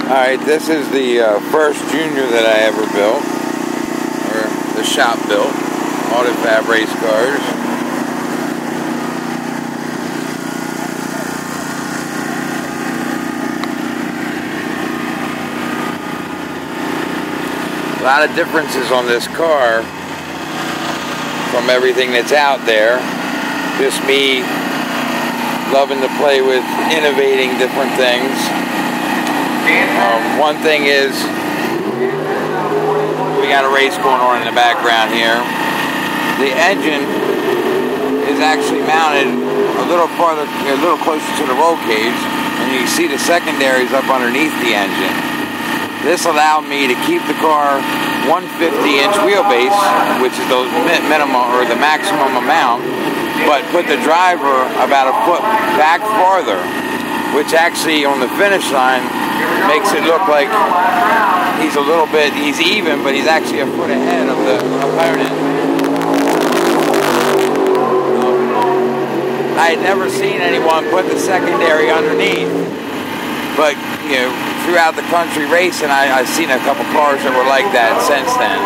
Alright, this is the first Junior that I ever built, or the shop built, Autofab race cars. A lot of differences on this car from everything that's out there. Just me loving to play with innovating different things. One thing is, we got a race going on in the background here. The engine is actually mounted a little farther, a little closer to the roll cage, and you see the secondaries up underneath the engine. This allowed me to keep the car 150-inch wheelbase, which is the minimum or the maximum amount, but put the driver about a foot back farther, which actually on the finish line makes it look like he's even, but he's actually a foot ahead of the opponent. I had never seen anyone put the secondary underneath, but you know, throughout the country racing, I've seen a couple cars that were like that since then.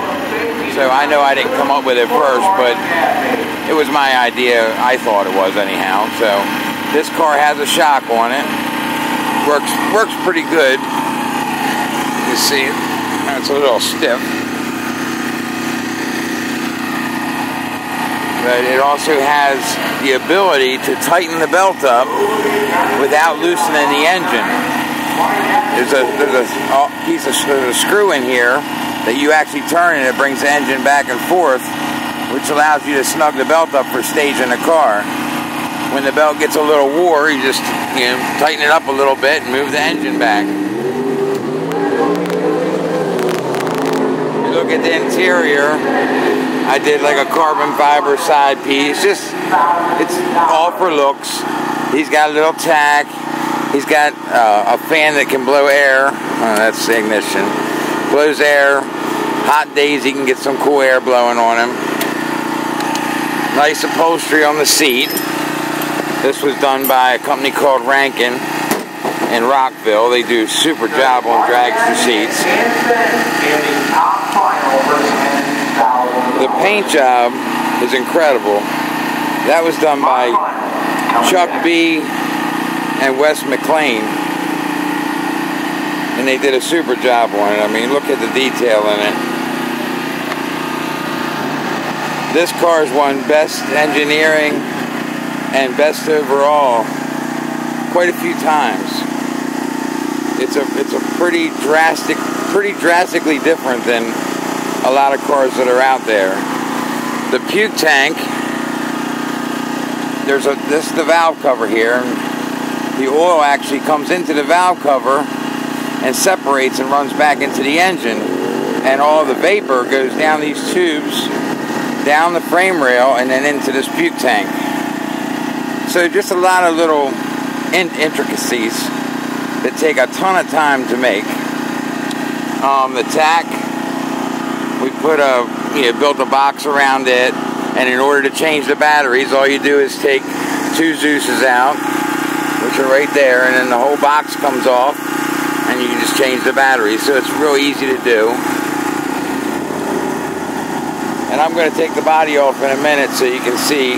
So I know I didn't come up with it first, but it was my idea. I thought it was anyhow. So this car has a shock on it. Works pretty good. You see, it's a little stiff, but it also has the ability to tighten the belt up without loosening the engine. There's a piece of screw in here that you actually turn, and it brings the engine back and forth, which allows you to snug the belt up for staging the car. When the belt gets a little wore, you just tighten it up a little bit and move the engine back. You look at the interior, I did like a carbon fiber side piece. It's all for looks. He's got a little tack. He's got a fan that can blow air. That's the ignition. Blows air. Hot days, he can get some cool air blowing on him. Nice upholstery on the seat. This was done by a company called Rankin in Rockville. They do a super job on Dragster seats. The paint job is incredible. That was done by Chuck B. and Wes McLean. And they did a super job on it. I mean, look at the detail in it. This car's won Best Engineering and Best Overall quite a few times. It's a pretty drastically different than a lot of cars that are out there. The puke tank, this is the valve cover here. The oil actually comes into the valve cover and separates and runs back into the engine, and all the vapor goes down these tubes, down the frame rail, and then into this puke tank. So just a lot of little intricacies that take a ton of time to make. The tack, we built a box around it, and in order to change the batteries, all you do is take two Zeus's out, which are right there, and then the whole box comes off, and you can just change the batteries. So it's real easy to do. And I'm going to take the body off in a minute so you can see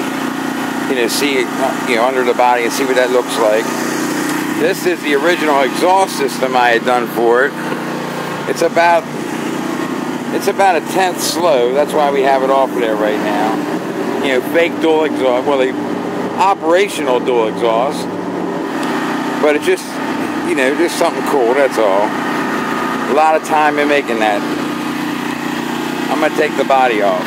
under the body and see what that looks like. This is the original exhaust system I had done for it. It's about a tenth slow. That's why we have it off there right now. You know, fake dual exhaust. Well, the operational dual exhaust. But it's just, just something cool. That's all. A lot of time in making that. I'm gonna take the body off.